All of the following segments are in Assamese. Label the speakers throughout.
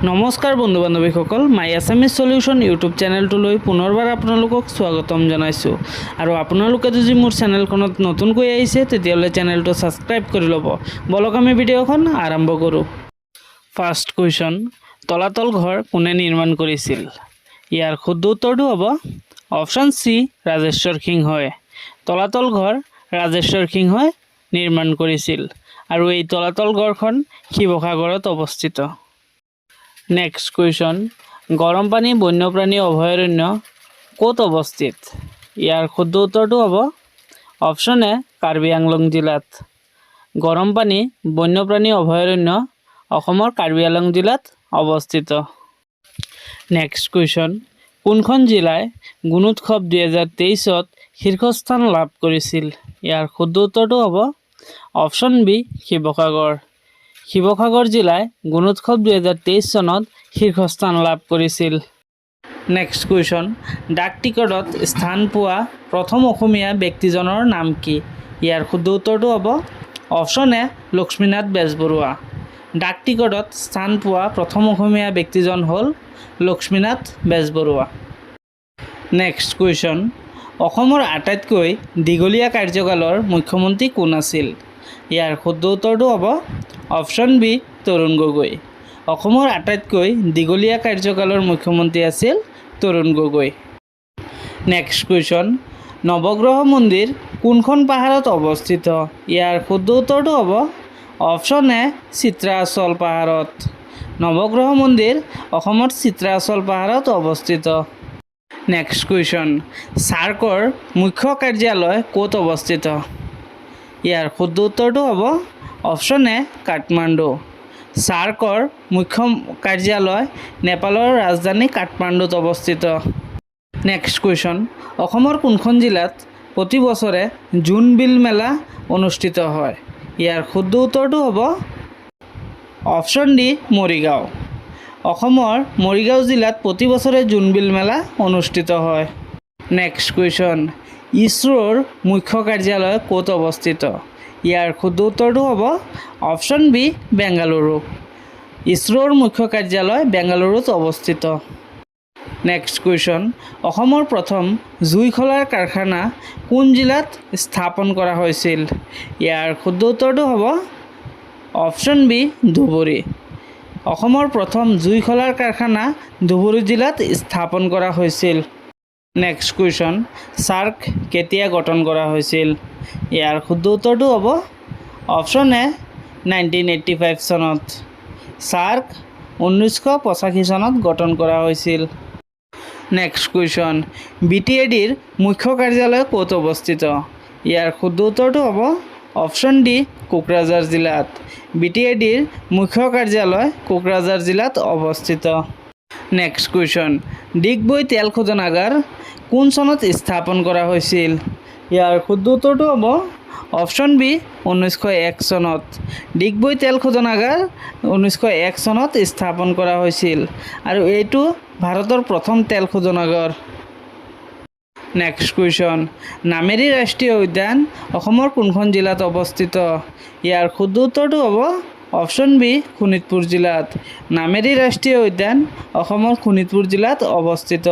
Speaker 1: নমস্কাৰ বন্ধু বান্ধৱীসকল, মাই আছামিজ সলিউশ্যন ইউটিউব চেনেলটোলৈ পুনৰবাৰ আপোনালোকক স্বাগতম জনাইছোঁ। আৰু আপোনালোকে যদি মোৰ চেনেলখনত নতুনকৈ আহিছে তেতিয়াহ'লে চেনেলটো ছাবস্ক্ৰাইব কৰি ল'ব। বলক আমি ভিডিঅ'খন আৰম্ভ কৰোঁ। ফাৰ্ষ্ট কুৱেশ্যন, তলাতল ঘৰ কোনে নিৰ্মাণ কৰিছিল? ইয়াৰ শুদ্ধ উত্তৰটো হ'ব অপশ্যন চি, ৰাজেশ্বৰ সিংহই। তলাতল ঘৰ ৰাজেশ্বৰ সিংহই নিৰ্মাণ কৰিছিল আৰু এই তলাতল ঘৰখন শিৱসাগৰত অৱস্থিত। নেক্সট কুৱেশ্যন, গৰমপানী বন্যপ্ৰাণী অভয়াৰণ্য ক'ত অৱস্থিত? ইয়াৰ শুদ্ধ উত্তৰটো হ'ব অপশ্যন এ, কাৰ্বি আংলং জিলাত। গৰমপানী বন্যপ্ৰাণী অভয়াৰণ্য অসমৰ কাৰ্বি আংলং জিলাত অৱস্থিত। নেক্সট কুৱেশ্যন, কোনখন জিলাই গুণোৎসৱ 2023ত শীৰ্ষস্থান লাভ কৰিছিল? ইয়াৰ শুদ্ধ উত্তৰটো হ'ব অপশ্যন বি, শিৱসাগৰ। শিৱসাগৰ জিলাই গুণোৎসৱ 2023 চনত শীৰ্ষস্থান লাভ কৰিছিল। নেক্সট কুৱেশ্যন, ডাক টিকটত স্থান পোৱা প্ৰথম অসমীয়া ব্যক্তিজনৰ নাম কি? ইয়াৰ শুদ্ধ উত্তৰটো হ'ব অপশ্যন এ, লক্ষ্মীনাথ বেজবৰুৱা। ডাক টিকটত স্থান পোৱা প্ৰথম অসমীয়া ব্যক্তিজন হ'ল লক্ষ্মীনাথ বেজবৰুৱা। নেক্সট কুৱেশ্যন, অসমৰ আটাইতকৈ দীঘলীয়া কাৰ্যকালৰ মুখ্যমন্ত্ৰী কোন আছিল? ইয়াৰ শুদ্ধ উত্তৰটো হ'ব অপশ্যন বি, তৰুণ গগৈ। অসমৰ আটাইতকৈ দীঘলীয়া কাৰ্যকালৰ মুখ্যমন্ত্ৰী আছিল তৰুণ গগৈ। নেক্সট কুৱেশ্যন, নৱগ্ৰহ মন্দিৰ কোনখন পাহাৰত অৱস্থিত? ইয়াৰ শুদ্ধ উত্তৰটো হ'ব অপশ্যন এ, চিত্ৰাচল পাহাৰত। নৱগ্ৰহ মন্দিৰ অসমত চিত্ৰাচল পাহাৰত অৱস্থিত। নেক্সট কুৱেশ্যন, চাৰ্কৰ মুখ্য কাৰ্যালয় ক'ত অৱস্থিত? ইয়াৰ শুদ্ধ উত্তৰটো হ'ব অপশ্যন এ, কাঠমাণ্ডু। চাৰ্কৰ মুখ্য কাৰ্যালয় নেপালৰ ৰাজধানী কাঠমাণ্ডুত অৱস্থিত। নেক্সট কুৱেশ্যন, অসমৰ কোনখন জিলাত প্ৰতি বছৰে জোনবিল মেলা অনুষ্ঠিত হয়? ইয়াৰ শুদ্ধ উত্তৰটো হ'ব অপশ্যন ডি, মৰিগাঁও। অসমৰ মৰিগাঁও জিলাত প্ৰতি বছৰে জোনবিল মেলা অনুষ্ঠিত হয়। নেক্সট কুৱেশ্যন, ইছৰোৰ মুখ্য কাৰ্যালয় ক'ত অৱস্থিত? ইয়াৰ শুদ্ধ উত্তৰটো হ'ব অপশ্যন বি, বেংগালুৰু। ইছৰোৰ মুখ্য কাৰ্যালয় বেংগালুৰুত অৱস্থিত। নেক্সট কুৱেশ্যন, অসমৰ প্ৰথম জুইশলাৰ কাৰখানা কোন জিলাত স্থাপন কৰা হৈছিল? ইয়াৰ শুদ্ধ উত্তৰটো হ'ব অপশ্যন বি, ধুবুৰী। অসমৰ প্ৰথম জুইশলাৰ কাৰখানা ধুবুৰী জিলাত স্থাপন কৰা হৈছিল। নেক্সট কুৱেশ্যন, চাৰ্ক কেতিয়া গঠন কৰা হৈছিল? ইয়াৰ শুদ্ধ উত্তৰটো হ'ব অপশ্যন এ, 1985 চনত। চাৰ্ক 1985 চনত গঠন কৰা হৈছিল। নেক্সট কুৱেশ্যন, BTADৰ মুখ্য কাৰ্যালয় ক'ত অৱস্থিত? ইয়াৰ শুদ্ধ উত্তৰটো হ'ব অপশ্যন ডি, কোকৰাঝাৰ জিলাত। BTADৰ মুখ্য কাৰ্যালয় কোকৰাঝাৰ জিলাত অৱস্থিত। নেক্সট কুৱেশ্যন, ডিগবৈ তেল শোধনাগাৰ কোন চনত স্থাপন কৰা হৈছিল? ইয়াৰ শুদ্ধ উত্তৰটো হ'ব অপশ্যন বি, 1901 চনত। ডিগবৈ তেল শোধনাগাৰ 1901 চনত স্থাপন কৰা হৈছিল আৰু এইটো ভাৰতৰ প্ৰথম তেল শোধনাগাৰ। নেক্সট কুৱেশ্যন, নামেৰী ৰাষ্ট্ৰীয় উদ্যান অসমৰ কোনখন জিলাত অৱস্থিত? ইয়াৰ শুদ্ধ উত্তৰটো হ'ব অপশ্যন বি, শোণিতপুৰ জিলাত। নামেৰী ৰাষ্ট্ৰীয় উদ্যান অসমৰ শোণিতপুৰ জিলাত অৱস্থিত।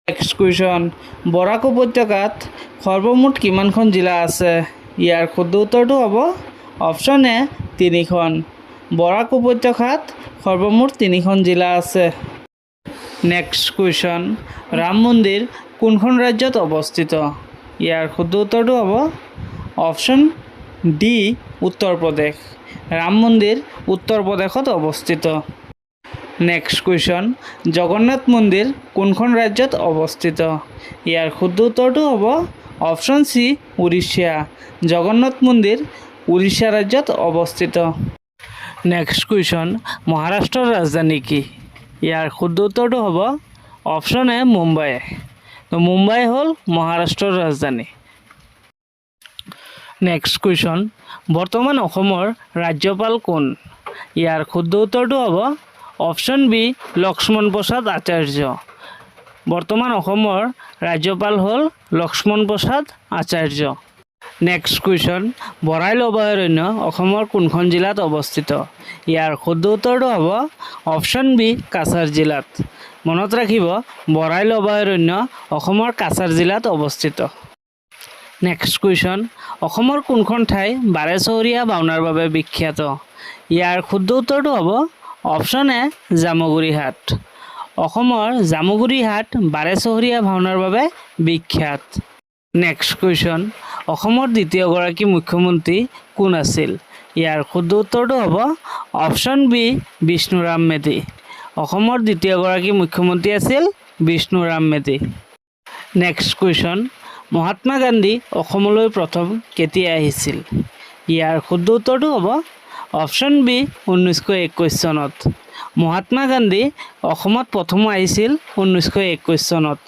Speaker 1: নেক্সট কুৱেশ্যন, বৰাক উপত্যকাত সৰ্বমুঠ কিমানখন জিলা আছে? ইয়াৰ শুদ্ধ উত্তৰটো হ'ব অপশ্যন এ, 3খন। বৰাক উপত্যকাত সৰ্বমুঠ 3খন জিলা আছে। নেক্সট কুৱেশ্যন, ৰাম মন্দিৰ কোনখন ৰাজ্যত অৱস্থিত? ইয়াৰ শুদ্ধ উত্তৰটো হ'ব অপশ্যন ডি, উত্তৰ প্ৰদেশ। ৰাম মন্দিৰ উত্তৰ প্ৰদেশত অৱস্থিত। নেক্সট কুৱেশ্যন, জগন্নাথ মন্দিৰ কোনখন ৰাজ্যত অৱস্থিত? ইয়াৰ শুদ্ধ উত্তৰটো হ'ব অপশ্যন চি, উৰিষ্যা। জগন্নাথ মন্দিৰ উৰিষ্যা ৰাজ্যত অৱস্থিত। নেক্সট কুৱেশ্যন, মহাৰাষ্ট্ৰৰ ৰাজধানী কি? ইয়াৰ শুদ্ধ উত্তৰটো হ'ব অপশ্যন এ, মুম্বাই। তো মুম্বাই হ'ল মহাৰাষ্ট্ৰৰ ৰাজধানী। নেক্সট কুৱেশ্যন, বৰ্তমান অসমৰ ৰাজ্যপাল কোন? ইয়াৰ শুদ্ধ উত্তৰটো হ'ব অপশ্যন বি, লক্ষ্মণ প্ৰসাদ আচাৰ্য। বৰ্তমান অসমৰ ৰাজ্যপাল হ'ল লক্ষ্মণ প্ৰসাদ আচাৰ্য। নেক্সট কুৱেশ্যন, বৰাইল অভয়াৰণ্য অসমৰ কোনখন জিলাত অৱস্থিত? ইয়াৰ শুদ্ধ উত্তৰটো হ'ব অপশ্যন বি কাছাৰ জিলাত। মনত ৰাখিব, বৰাইল অভয়াৰণ্য অসমৰ কাছাৰ জিলাত অৱস্থিত। নেক্সট কুৱেশ্যন, অসমৰ কোনখন ঠাই বাৰেচহৰীয়া ভাওনাৰ বাবে বিখ্যাত? ইয়াৰ শুদ্ধ উত্তৰটো হ'ব অপশ্যন এ জামুগুৰি হাট। অসমৰ জামুগুৰি হাট বাৰেচহৰীয়া ভাওনাৰ বাবে বিখ্যাত। নেক্সট কুৱেশ্যন, অসমৰ দ্বিতীয়গৰাকী মুখ্যমন্ত্ৰী কোন আছিল? ইয়াৰ শুদ্ধ উত্তৰটো হ'ব অপশ্যন বি বিষ্ণুৰাম মেধি। অসমৰ দ্বিতীয়গৰাকী মুখ্যমন্ত্ৰী আছিল বিষ্ণুৰাম মেধি। নেক্সট কুৱেশ্যন, মহাত্মা গান্ধী অসমলৈ প্ৰথম কেতিয়া আহিছিল? ইয়াৰ শুদ্ধ উত্তৰটো হ'ব অপশ্যন বি 1921 চনত। মহাত্মা গান্ধী অসমত প্ৰথম আহিছিল 1921 চনত।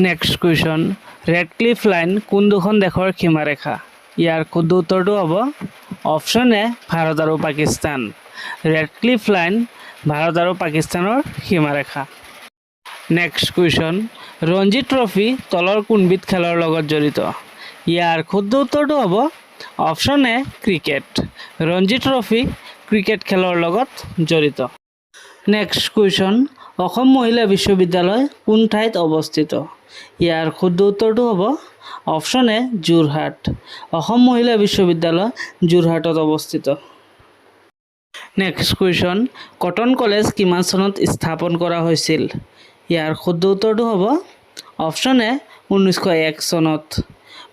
Speaker 1: Next question, red cliff line কোন দুখন দেশৰ সীমাৰেখা? ইয়াৰ শুদ্ধ উত্তৰটো হ'ব অপশ্যন এ ভাৰত আৰু Pakistan. Red cliff line Bharat আৰু পাকিস্তানৰ সীমাৰেখা। নেক্সট কুৱেশ্যন, ৰঞ্জী ট্ৰফি তলৰ কোনবিধ খেলৰ লগত জড়িত? ইয়াৰ শুদ্ধ উত্তৰটো হ'ব option A cricket. Ranji trophy cricket খেলৰ লগত জড়িত। নেক্সট কুৱেশ্যন, অসম মহিলা বিশ্ববিদ্যালয় কোন ঠাইত অৱস্থিত? ইয়াৰ শুদ্ধ উত্তৰটো হ'ব অপশ্যন এ যোৰহাট। অসম মহিলা বিশ্ববিদ্যালয় যোৰহাটত অৱস্থিত। নেক্সট কুৱেশ্যন, কটন কলেজ কিমান চনত স্থাপন কৰা হৈছিল? ইয়াৰ শুদ্ধ উত্তৰটো হ'ব অপশ্যন এ 1901 চনত।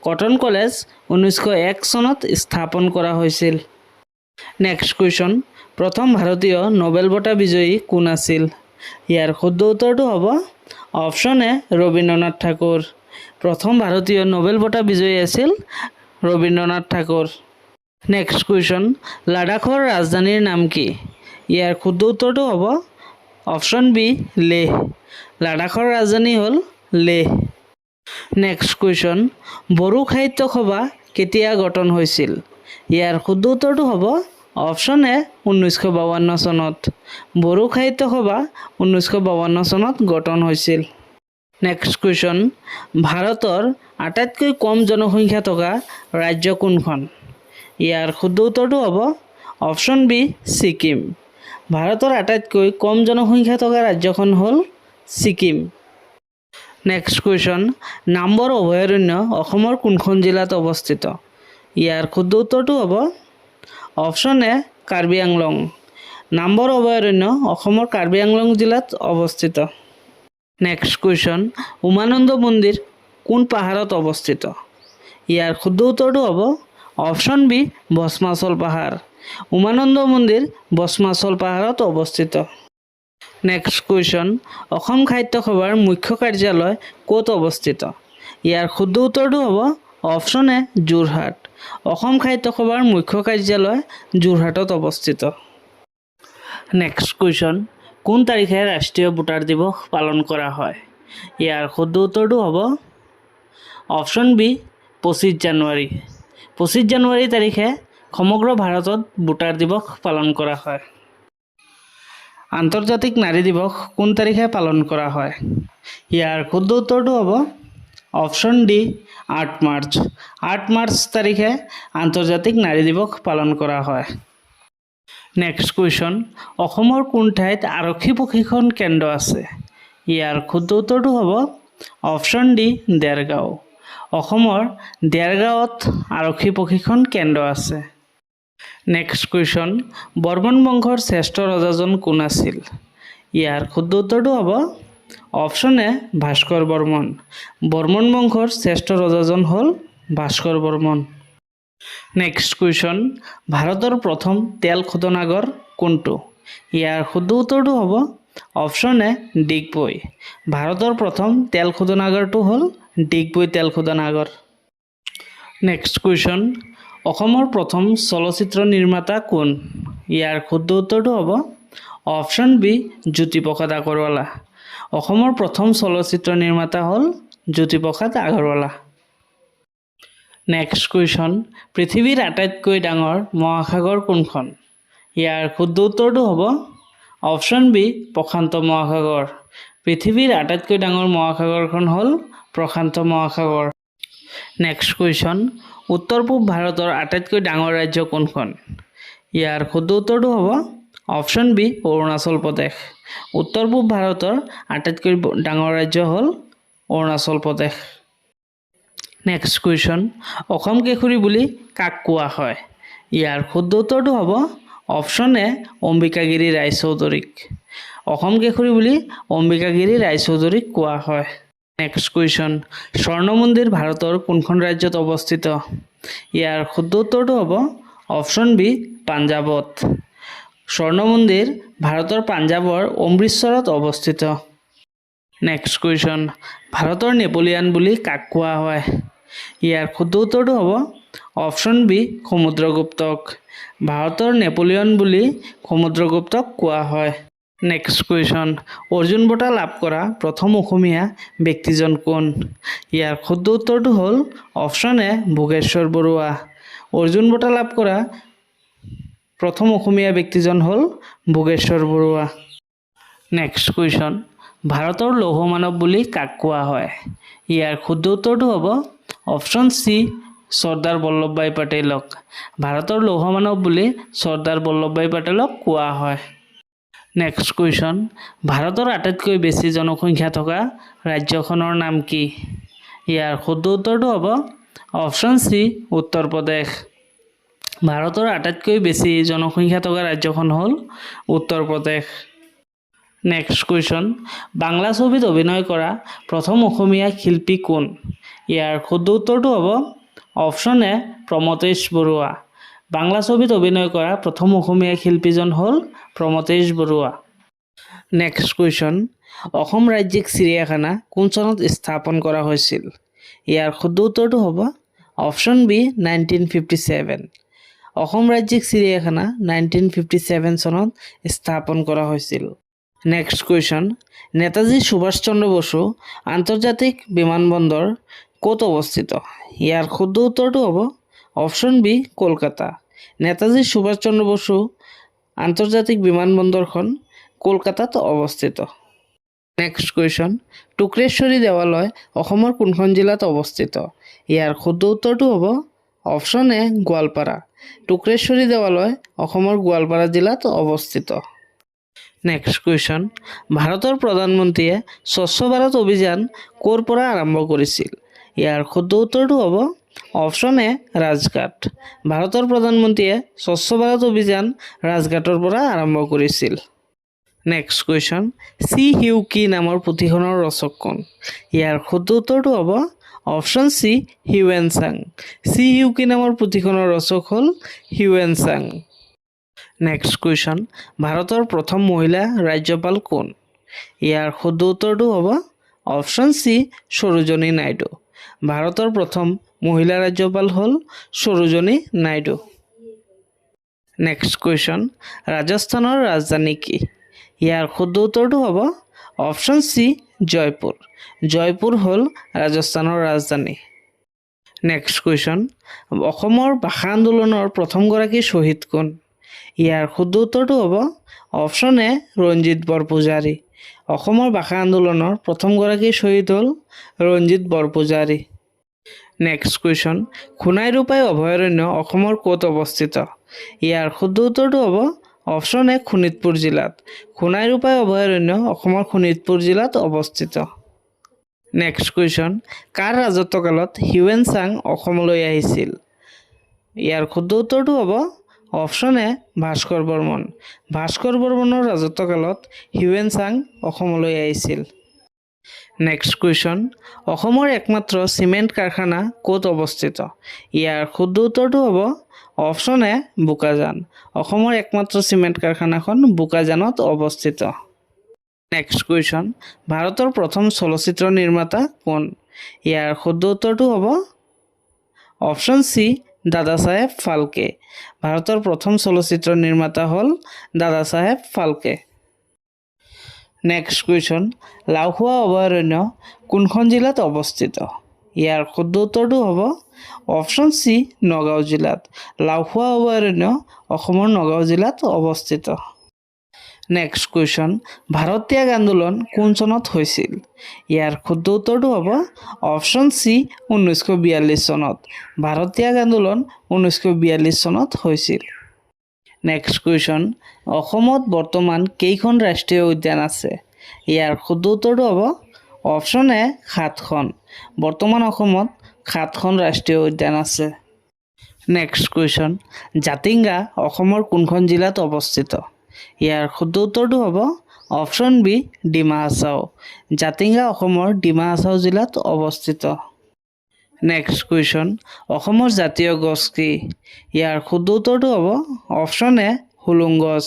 Speaker 1: কটন কলেজ 1901 চনত স্থাপন কৰা হৈছিল। নেক্সট কুৱেশ্যন, প্ৰথম ভাৰতীয় নোবেল বঁটা বিজয়ী কোন আছিল? ইয়াৰ শুদ্ধ উত্তৰটো হ'ব অপশ্যন এ ৰবীন্দ্ৰনাথ ঠাকুৰ। প্ৰথম ভাৰতীয় নোবেল বঁটা বিজয়ী আছিল ৰবীন্দ্ৰনাথ ঠাকুৰ। নেক্সট কুৱেশ্যন, লাডাখৰ ৰাজধানীৰ নাম কি? ইয়াৰ শুদ্ধ উত্তৰটো হ'ব অপশ্যন বি লেহ। লাডাখৰ ৰাজধানী হ'ল লেহ। নেক্সট কুৱেশ্যন, বড়ো সাহিত্য সভা কেতিয়া গঠন হৈছিল? ইয়াৰ শুদ্ধ উত্তৰটো হ'ব অপশ্যন এ 1952 চনত। বড়ো সাহিত্য সভা 1952 চনত গঠন হৈছিল। নেক্সট কুৱেশ্যন, ভাৰতৰ আটাইতকৈ কম জনসংখ্যা থকা ৰাজ্য কোনখন? ইয়াৰ শুদ্ধ উত্তৰটো হ'ব অপশ্যন বি ছিকিম। ভাৰতৰ আটাইতকৈ কম জনসংখ্যা থকা ৰাজ্যখন হ'ল ছিকিম। নেক্সট কুৱেশ্যন, নামবৰ অভয়াৰণ্য অসমৰ কোনখন জিলাত অৱস্থিত? ইয়াৰ শুদ্ধ উত্তৰটো হ'ব অপশ্যন এ কাৰ্বি আংলং। নামবৰ অভয়াৰণ্য অসমৰ কাৰ্বি আংলং জিলাত অৱস্থিত। নেক্সট কুৱেশ্যন, উমানন্দ মন্দিৰ কোন পাহাৰত অৱস্থিত? ইয়াৰ শুদ্ধ উত্তৰটো হ'ব অপশ্যন বি ভস্মাচল পাহাৰ। উমানন্দ মন্দিৰ ভস্মাচল পাহাৰত অৱস্থিত। নেক্সট কুৱেশ্যন, অসম সাহিত্য সভাৰ মুখ্য কাৰ্যালয় ক'ত অৱস্থিত? ইয়াৰ শুদ্ধ উত্তৰটো হ'ব অপশ্যন এ যোৰহাট। অসম সাহিত্য সভাৰ মুখ্য কাৰ্যালয় যোৰহাটত অৱস্থিত। নেক্সট কুৱেশ্যন, কোন তাৰিখে ৰাষ্ট্ৰীয় ভোটাৰ দিৱস পালন কৰা হয়? ইয়াৰ শুদ্ধ উত্তৰটো হ'ব অপশ্যন বি 25 জানুৱাৰী। 25 জানুৱাৰী তাৰিখে সমগ্ৰ ভাৰতত ভোটাৰ দিৱস পালন কৰা হয়। আন্তৰ্জাতিক নাৰী দিৱস কোন তাৰিখে পালন কৰা হয়? ইয়াৰ শুদ্ধ উত্তৰটো হ'ব অপশ্যন ডি 8 মাৰ্চ। 8 মাৰ্চ তাৰিখে আন্তৰ্জাতিক নাৰী দিৱস পালন কৰা হয়। নেক্সট কুৱেশ্যন, অসমৰ কোন ঠাইত আৰক্ষী প্ৰশিক্ষণ কেন্দ্ৰ আছে? ইয়াৰ শুদ্ধ উত্তৰটো হ'ব অপশ্যন ডি দেৰগাঁও। অসমৰ দেৰগাঁৱত আৰক্ষী প্ৰশিক্ষণ কেন্দ্ৰ আছে। নেক্সট কুৱেশ্যন, বৰ্মন বংশৰ শ্ৰেষ্ঠ ৰজাজন কোন আছিল? ইয়াৰ শুদ্ধ উত্তৰটো হ'ব অপশ্যন এ ভাস্কৰ বৰ্মন। বৰ্মন বংশৰ শ্ৰেষ্ঠ ৰজাজন হ'ল ভাস্কৰ বৰ্মন। নেক্সট কুৱেশ্যন, ভাৰতৰ প্ৰথম তেল শোধনাগাৰ কোনটো? ইয়াৰ শুদ্ধ উত্তৰটো হ'ব অপশ্যন এ ডিগবৈ। ভাৰতৰ প্ৰথম তেল শোধনাগাৰটো হ'ল ডিগবৈ তেল শোধনাগাৰ। নেক্সট কুৱেশ্যন, অসমৰ প্ৰথম চলচ্চিত্ৰ নিৰ্মাতা কোন? ইয়াৰ শুদ্ধ উত্তৰটো হ'ব অপশ্যন বি জ্যোতিপ্ৰসাদ আগৰৱালা। অসমৰ প্ৰথম চলচ্চিত্ৰ নিৰ্মাতা হ'ল জ্যোতিপ্ৰসাদ আগৰৱালা। নেক্সট কুৱেশ্যন, পৃথিৱীৰ আটাইতকৈ ডাঙৰ মহাসাগৰ কোনখন? ইয়াৰ শুদ্ধ উত্তৰটো হ'ব অপশ্যন বি প্ৰশান্ত মহাসাগৰ। পৃথিৱীৰ আটাইতকৈ ডাঙৰ মহাসাগৰখন হ'ল প্ৰশান্ত মহাসাগৰ। নেক্সট কুৱেশ্যন উত্তৰ পূব ভাৰতৰ আটাইতকৈ ডাঙৰ ৰাজ্য কোনখন ইয়াৰ শুদ্ধ উত্তৰটো হ'ব অপশ্যন বি অৰুণাচল প্ৰদেশ উত্তৰ পূব ভাৰতৰ আটাইতকৈ ডাঙৰ ৰাজ্য হ'ল অৰুণাচল প্ৰদেশ নেক্সট কুৱেশ্যন অসম কেশৰী বুলি কাক কোৱা হয় ইয়াৰ শুদ্ধ উত্তৰটো হ'ব অপশ্যন এ অম্বিকাগিৰি ৰায়চৌধুৰীক অসম কেশৰী বুলি অম্বিকাগিৰি ৰায়চৌধুৰীক কোৱা হয় নেক্সট কুৱেশ্যন স্বৰ্ণ মন্দিৰ ভাৰতৰ কোনখন ৰাজ্যত অৱস্থিত ইয়াৰ শুদ্ধ উত্তৰটো হ'ব অপশ্যন বি পাঞ্জাৱত স্বৰ্ণ মন্দিৰ ভাৰতৰ পাঞ্জাৱৰ অমৃতসৰত অৱস্থিত নেক্সট কুৱেশ্যন ভাৰতৰ নেপোলিয়ান বুলি কাক কোৱা হয় ইয়াৰ শুদ্ধ উত্তৰটো হ'ব অপশ্যন বি সমুদ্ৰগুপ্তক ভাৰতৰ নেপোলিয়ন বুলি সমুদ্ৰগুপ্তক কোৱা হয় নেক্সট কুৱেশ্যন অৰ্জুন বঁটা লাভ কৰা প্ৰথম অসমীয়া ব্যক্তিজন কোন ইয়াৰ শুদ্ধ উত্তৰটো হ'ল অপশ্যন এ ভোগেশ্বৰ বৰুৱা অৰ্জুন বঁটা লাভ কৰা প্ৰথম অসমীয়া ব্যক্তিজন হ'ল ভোগেশ্বৰ বৰুৱা নেক্সট কুৱেশ্যন ভাৰতৰ লৌহ মানৱ বুলি কাক কোৱা হয় ইয়াৰ শুদ্ধ উত্তৰটো হ'ব অপশ্যন চি চৰ্দাৰ বল্লভভাই পেটেলক ভাৰতৰ লৌহ মানৱ বুলি চৰ্দাৰ বল্লভভাই পেটেলক কোৱা হয় নেক্সট কুৱেশ্যন ভাৰতৰ আটাইতকৈ বেছি জনসংখ্যা থকা ৰাজ্যখনৰ নাম কি ইয়াৰ শুদ্ধ উত্তৰটো হ'ব অপশ্যন চি উত্তৰ প্ৰদেশ ভাৰতৰ আটাইতকৈ বেছি জনসংখ্যা থকা ৰাজ্যখন হ'ল উত্তৰ প্ৰদেশ নেক্সট কুৱেশ্যন বাংলা ছবিত অভিনয় কৰা প্ৰথম অসমীয়া শিল্পী কোন ইয়াৰ শুদ্ধ উত্তৰটো হ'ব অপশ্যন এ প্ৰমতেশ বৰুৱা বাংলা ছবিত অভিনয় কৰা প্ৰথম অসমীয়া শিল্পীজন হ'ল প্ৰমতেশ বৰুৱা নেক্সট কুৱেশ্যন অসম ৰাজ্যিক চিৰিয়াখানা কোন চনত স্থাপন কৰা হৈছিল ইয়াৰ শুদ্ধ উত্তৰটো হ'ব অপশ্যন বি 1957 অসম ৰাজ্যিক চিৰিয়াখানা 1957 চনত স্থাপন কৰা হৈছিল নেক্সট কুৱেশ্যন নেতাজী সুভাষ চন্দ্ৰ বসু আন্তৰ্জাতিক বিমানবন্দৰ ক'ত অৱস্থিত ইয়াৰ শুদ্ধ উত্তৰটো হ'ব অপশ্যন বি কলকাতা নেতাজী সুভাষ চন্দ্ৰ বসু আন্তৰ্জাতিক বিমানবন্দৰখন কলকাতাত অৱস্থিত নেক্সট কুৱেশ্যন টুক্ৰেশ্বৰী দেৱালয় অসমৰ কোনখন জিলাত অৱস্থিত ইয়াৰ শুদ্ধ উত্তৰটো হ'ব অপশ্যন এ গোৱালপাৰা টুক্ৰেশ্বৰী দেৱালয় অসমৰ গোৱালপাৰা জিলাত অৱস্থিত নেক্সট কুৱেশ্যন ভাৰতৰ প্ৰধানমন্ত্ৰীয়ে স্বচ্ছ ভাৰত অভিযান ক'ৰ পৰা আৰম্ভ কৰিছিল ইয়াৰ শুদ্ধ উত্তৰটো হ'ব অপশ্যন এ ৰাজঘাট ভাৰতৰ প্ৰধানমন্ত্ৰীয়ে স্বচ্ছ ভাৰত অভিযান ৰাজঘাটৰ পৰা আৰম্ভ কৰিছিল next question C Yu Ki নামৰ পুথিখনৰ ৰচক কোন ইয়াৰ শুদ্ধ উত্তৰটো হ'ব option C Hiuen Tsang Si Yu Ki নামৰ পুথিখনৰ ৰচক হ'ল হিউৱেন চাং নেক্সট কুৱেশ্যন ভাৰতৰ প্ৰথম মহিলা ৰাজ্যপাল কোন ইয়াৰ শুদ্ধ উত্তৰটো হ'ব অপশ্যন চি সৰোজিনী নাইডু ভাৰতৰ প্ৰথম মহিলা ৰাজ্যপাল হ'ল সৰোজিনী নাইডু নেক্সট কুৱেশ্যন ৰাজস্থানৰ ৰাজধানী কি ইয়াৰ শুদ্ধ উত্তৰটো হ'ব অপশ্যন চি জয়পুৰ জয়পুৰ হ'ল ৰাজস্থানৰ ৰাজধানী নেক্সট কুৱেশ্যন অসমৰ ভাষা আন্দোলনৰ প্ৰথমগৰাকী শ্বহীদ কোন ইয়াৰ শুদ্ধ উত্তৰটো হ'ব অপশ্যন এ ৰঞ্জিত বৰপূজাৰী অসমৰ ভাষা আন্দোলনৰ প্ৰথমগৰাকী শ্বহীদ হ'ল ৰঞ্জিত বৰপূজাৰী নেক্সট কুৱেশ্যন সোণাই ৰূপাই অভয়াৰণ্য অসমৰ ক'ত অৱস্থিত ইয়াৰ শুদ্ধ উত্তৰটো হ'ব অপশ্যন এ শোণিতপুৰ জিলাত সোণাই ৰূপাই অভয়াৰণ্য অসমৰ শোণিতপুৰ জিলাত অৱস্থিত নেক্সট কুৱেশ্যন কাৰ ৰাজত্বকালত হিউৱেন চাং অসমলৈ আহিছিল ইয়াৰ শুদ্ধ উত্তৰটো হ'ব অপশ্যন এ ভাস্কৰ বৰ্মনৰ ৰাজত্বকালত হিউৱেন চাং অসমলৈ আহিছিল নেক্সট কুৱেশ্যন অসমৰ একমাত্ৰ চিমেণ্ট কাৰখানা ক'ত অৱস্থিত ইয়াৰ শুদ্ধ উত্তৰটো হ'ব অপশ্যন এ বোকাজান অসমৰ একমাত্ৰ চিমেণ্ট কাৰখানাখন বোকাজানত অৱস্থিত নেক্সট কুৱেশ্যন ভাৰতৰ প্ৰথম চলচ্চিত্ৰ নিৰ্মাতা কোন ইয়াৰ শুদ্ধ উত্তৰটো হ'ব অপশ্যন চি দাদা চাহেব ফাল্কে ভাৰতৰ প্ৰথম চলচ্চিত্ৰ নিৰ্মাতা হ'ল দাদা চাহেব ফাল্কে নেক্সট কুৱেশ্যন লাওখোৱা অভয়াৰণ্য কোনখন জিলাত অৱস্থিত ইয়াৰ শুদ্ধ উত্তৰটো হ'ব অপশ্যন চি নগাঁও জিলাত লাওখোৱা অভয়াৰণ্য অসমৰ নগাঁও জিলাত অৱস্থিত নেক্সট কুৱেশ্যন, ভাৰত ত্যাগ আন্দোলন কোন চনত হৈছিল? ইয়াৰ শুদ্ধ উত্তৰটো হ'ব অপশ্যন চি 1942 চনত। ভাৰত ত্যাগ আন্দোলন 1942 চনত হৈছিল। নেক্সট কুৱেশ্যন, অসমত বৰ্তমান কেইখন ৰাষ্ট্ৰীয় উদ্যান আছে? ইয়াৰ শুদ্ধ উত্তৰটো হ'ব অপশ্যন এ 7খন। বৰ্তমান অসমত 7খন ৰাষ্ট্ৰীয় উদ্যান আছে। নেক্সট কুৱেশ্যন, জাতিংগা অসমৰ কোনখন জিলাত অৱস্থিত? ইয়াৰ শুদ্ধ উত্তৰটো হ'ব অপশ্যন বি ডিমা হাছাও। জাতিংগা অসমৰ ডিমা হাছাও জিলাত অৱস্থিত। নেক্সট কুৱেশ্যন, অসমৰ জাতীয় গছ কি? ইয়াৰ শুদ্ধ উত্তৰটো হ'ব অপশ্যন এ হুলুং গছ।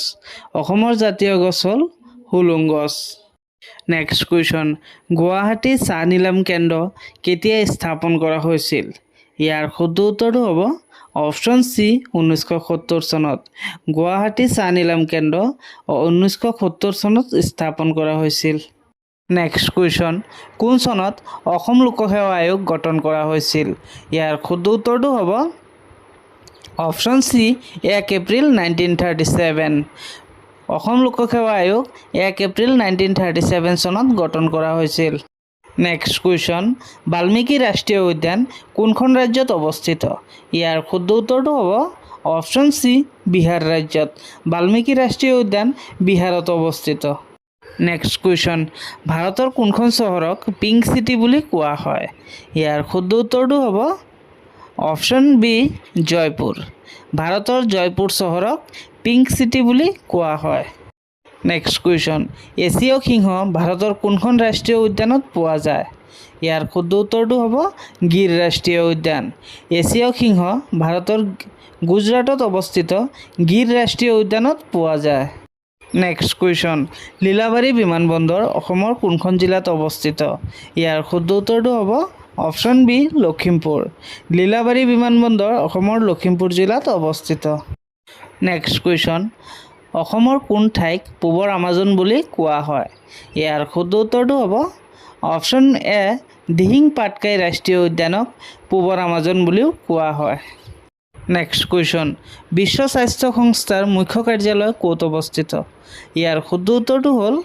Speaker 1: অসমৰ জাতীয় গছ হ'ল হুলুং গছ। নেক্সট কুৱেশ্যন, গুৱাহাটী চাহ নিলাম কেন্দ্ৰ কেতিয়া স্থাপন কৰা হৈছিল? ইয়াৰ শুদ্ধ উত্তৰটো হ'ব অপশ্যন চি 1970 চনত। গুৱাহাটী চাহ নিলাম কেন্দ্ৰ 1970 চনত স্থাপন কৰা হৈছিল। নেক্সট কুৱেশ্যন, কোন চনত অসম লোকসেৱা আয়োগ গঠন কৰা হৈছিল? ইয়াৰ শুদ্ধ উত্তৰটো হ'ব অপশ্যন চি 1 এপ্ৰিল 1937। অসম লোকসেৱা আয়োগ 1 এপ্ৰিল 1937 চনত গঠন কৰা হৈছিল। নেক্সট কুৱেশ্যন, বাল্মীকি ৰাষ্ট্ৰীয় উদ্যান কোনখন ৰাজ্যত অৱস্থিত? ইয়াৰ শুদ্ধ উত্তৰটো হ'ব অপশ্যন চি বিহাৰ ৰাজ্যত। বাল্মীকি ৰাষ্ট্ৰীয় উদ্যান বিহাৰত অৱস্থিত। নেক্সট কুৱেশ্যন, ভাৰতৰ কোনখন চহৰক পিংক চিটি বুলি কোৱা হয়? ইয়াৰ শুদ্ধ উত্তৰটো হ'ব অপশ্যন বি জয়পুৰ। ভাৰতৰ জয়পুৰ চহৰক পিংক চিটি বুলি কোৱা হয়। নেক্সট কুৱেশ্যন, এছীয় সিংহ ভাৰতৰ কোনখন ৰাষ্ট্ৰীয় উদ্যানত পোৱা যায়? ইয়াৰ শুদ্ধ উত্তৰটো হ'ব গিৰ ৰাষ্ট্ৰীয় উদ্যান। এছীয় সিংহ ভাৰতৰ গুজৰাটত অৱস্থিত গিৰ ৰাষ্ট্ৰীয় উদ্যানত পোৱা যায়। নেক্সট কুৱেশ্যন, লীলাবাৰী বিমানবন্দৰ অসমৰ কোনখন জিলাত অৱস্থিত? ইয়াৰ শুদ্ধ উত্তৰটো হ'ব অপশ্যন বি লখিমপুৰ। লীলাবাৰী বিমানবন্দৰ অসমৰ লখিমপুৰ জিলাত অৱস্থিত। নেক্সট কুৱেশ্যন, অসমৰ কোন ঠাইক পূবৰ আমাজন বুলি কোৱা হয়? ইয়াৰ শুদ্ধ উত্তৰটো হ'ব অপশ্যন এ দিহিং পাটকাই ৰাষ্ট্ৰীয় উদ্যানক পূবৰ আমাজন বুলিও কোৱা হয়। নেক্সট কুৱেশ্যন, বিশ্ব স্বাস্থ্য সংস্থাৰ মুখ্য কাৰ্যালয় ক'ত অৱস্থিত? ইয়াৰ শুদ্ধ উত্তৰটো হ'ল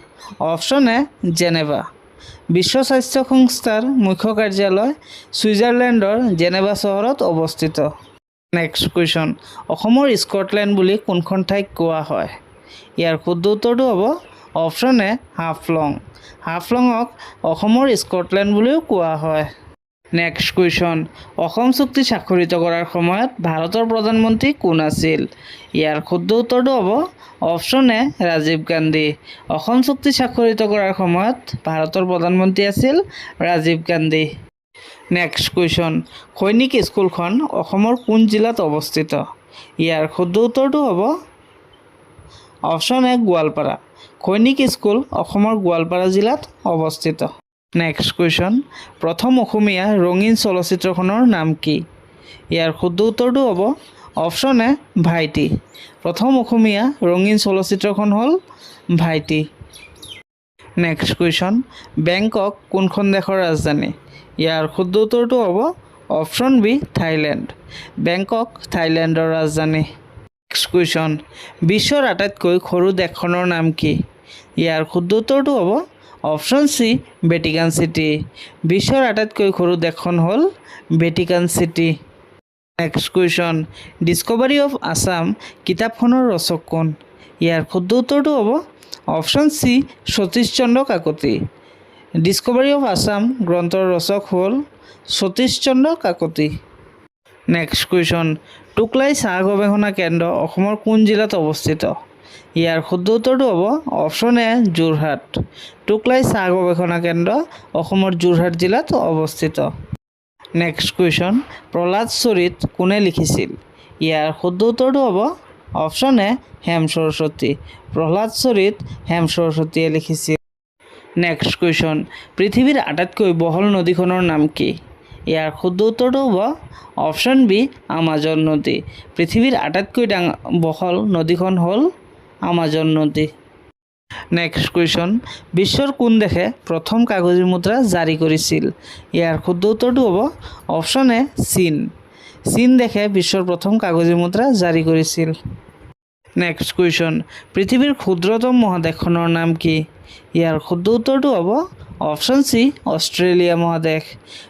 Speaker 1: অপশ্যন এ জেনেভা। বিশ্ব স্বাস্থ্য সংস্থাৰ মুখ্য কাৰ্যালয় ছুইজাৰলেণ্ডৰ জেনেভা চহৰত অৱস্থিত। নেক্সট কুৱেশ্যন, অসমৰ স্কটলেণ্ড বুলি কোনখন ঠাইক কোৱা হয়? ইয়াৰ শুদ্ধ উত্তৰটো হ'ব অপশ্যন এ হাফলং। হাফলঙক অসমৰ স্কটলেণ্ড বুলিও কোৱা হয়। নেক্সট কুৱেশ্যন, অসম চুক্তি স্বাক্ষৰিত কৰাৰ সময়ত ভাৰতৰ প্ৰধানমন্ত্ৰী কোন আছিল? ইয়াৰ শুদ্ধ উত্তৰটো হ'ব অপশ্যন এ ৰাজীৱ গান্ধী। অসম চুক্তি স্বাক্ষৰিত কৰাৰ সময়ত ভাৰতৰ প্ৰধানমন্ত্ৰী আছিল ৰাজীৱ গান্ধী। নেক্সট কুৱেশ্যন, সৈনিক স্কুলখন অসমৰ কোন জিলাত অৱস্থিত? ইয়াৰ শুদ্ধ উত্তৰটো হ'ব অপশ্যন এ গোৱালপাৰা। সৈনিক স্কুল অসমৰ গোৱালপাৰা জিলাত অৱস্থিত। নেক্সট কুৱেশ্যন, প্ৰথম অসমীয়া ৰঙীন চলচ্চিত্ৰখনৰ নাম কি? ইয়াৰ শুদ্ধ উত্তৰটো হ'ব অপশ্যন এ ভাইটি। প্ৰথম অসমীয়া ৰঙীন চলচ্চিত্ৰখন হ'ল ভাইটি। নেক্সট কুৱেশ্যন, বেংকক কোনখন দেশৰ ৰাজধানী? ইয়াৰ শুদ্ধ উত্তৰটো হ'ব অপশ্যন বি থাইলেণ্ড। বেংকক থাইলেণ্ডৰ ৰাজধানী। নেক্সট কুৱেশ্যন, বিশ্বৰ আটাইতকৈ সৰু দেশখনৰ নাম কি? ইয়াৰ শুদ্ধ উত্তৰটো হ'ব অপশ্যন চি ভেটিকান চিটি। বিশ্বৰ আটাইতকৈ সৰু দেশখন হ'ল Vatican city. Next question, discovery of Assam কিতাপখনৰ ৰচক কোন? ইয়াৰ শুদ্ধ উত্তৰটো হ'ব option C Satish Chandra Kakati. Discovery of Assam গ্ৰন্থৰ ৰচক হ'ল সতীশ চন্দ্ৰ কাকতি। নেক্সট কুৱেশ্যন, টুকলাই চাহ গৱেষণা কেন্দ্ৰ অসমৰ কোন জিলাত অৱস্থিত? ইয়াৰ শুদ্ধ উত্তৰটো হ'ব অপশ্যন এ যোৰহাট। টুকলাই চাহ গৱেষণা কেন্দ্ৰ অসমৰ যোৰহাট জিলাত অৱস্থিত। নেক্সট কুৱেশ্যন, প্ৰহ্লাদ চৰিত কোনে লিখিছিল? ইয়াৰ শুদ্ধ উত্তৰটো হ'ব অপশ্যন এ হেম সৰস্বতী। প্ৰহ্লাদ চৰিত হেম সৰস্বতীয়ে লিখিছিল। নেক্সট কুৱেশ্যন, পৃথিৱীৰ আটাইতকৈ বহল নদীখনৰ নাম কি? ইয়াৰ শুদ্ধ উত্তৰটো হ'ব অপশ্যন বি আমাজন নদী। পৃথিৱীৰ আটাইতকৈ বহল নদীখন হ'ল আমাজন নদী। নেক্সট কুৱেশ্যন, বিশ্বৰ কোন দেশে প্ৰথম কাগজী মুদ্ৰা জাৰি কৰিছিল? ইয়াৰ শুদ্ধ উত্তৰটো হ'ব অপশ্যন এ চীন। চীন দেশে বিশ্বৰ প্ৰথম কাগজী মুদ্ৰা জাৰি কৰিছিল। নেক্সট কুৱেশ্যন পৃথিৱীৰ ক্ষুদ্ৰতম মহাদেশখনৰ নাম কি ইয়াৰ শুদ্ধ উত্তৰটো হ'ব অপশ্যন চি অষ্ট্ৰেলিয়া মহাদেশ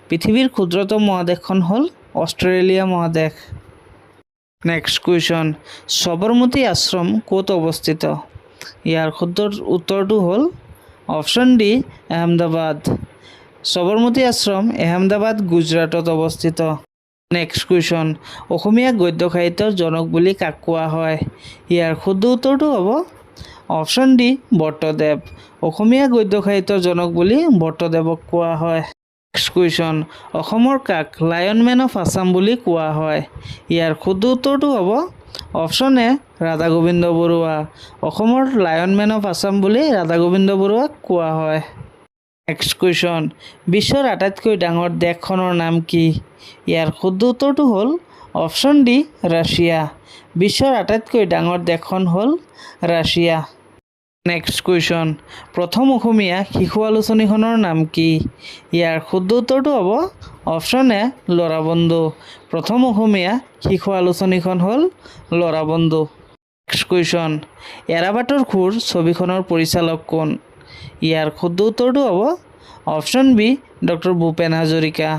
Speaker 1: পৃথিৱীৰ ক্ষুদ্ৰতম মহাদেশখন হ'ল অষ্ট্ৰেলিয়া মহাদেশ নেক্সট কুৱেশ্যন সবৰমতী আশ্ৰম ক'ত অৱস্থিত ইয়াৰ শুদ্ধ উত্তৰটো হ'ল অপশ্যন ডি আহমেদাবাদ সবৰমতী আশ্ৰম আহমেদাবাদ গুজৰাটত অৱস্থিত নেক্সট কুৱেশ্যন অসমীয়া গদ্য সাহিত্যৰ জনক বুলি কাক কোৱা হয় ইয়াৰ শুদ্ধ উত্তৰটো হ'ব অপশ্যন ডি বৰ্তদেৱ অসমীয়া গদ্য সাহিত্যৰ জনক বুলি বৰ্তদেৱক কোৱা হয় নেক্সট কুৱেশ্যন অসমৰ কাক লায়ন মেন অফ আছাম বুলি কোৱা হয় ইয়াৰ শুদ্ধ উত্তৰটো হ'ব অপশ্যন এ ৰাধা গোবিন্দ বৰুৱা অসমৰ লায়ন মেন অফ আছাম বুলি ৰাধা গোবিন্দ বৰুৱাক কোৱা হয় নেক্সট কুৱেশ্যন বিশ্বৰ আটাইতকৈ ডাঙৰ দেশখনৰ নাম কি ইয়াৰ শুদ্ধ উত্তৰটো হ'ল অপশ্যন ডি ৰাছিয়া বিশ্বৰ আটাইতকৈ ডাঙৰ দেশখন হ'ল ৰাছিয়া নেক্সট কুৱেশ্যন প্ৰথম অসমীয়া শিশু আলোচনীখনৰ নাম কি ইয়াৰ শুদ্ধ উত্তৰটো হ'ব অপশ্যন এ ল'ৰা বন্ধু প্ৰথম অসমীয়া শিশু আলোচনীখন হ'ল ল'ৰা বন্ধু নেক্সট কুৱেশ্যন এৰাবাটৰ খুৰ ছবিখনৰ পৰিচালক কোন ইয়াৰ শুদ্ধ উত্তৰটো হ'ব option B doctor Bhupen Hazarika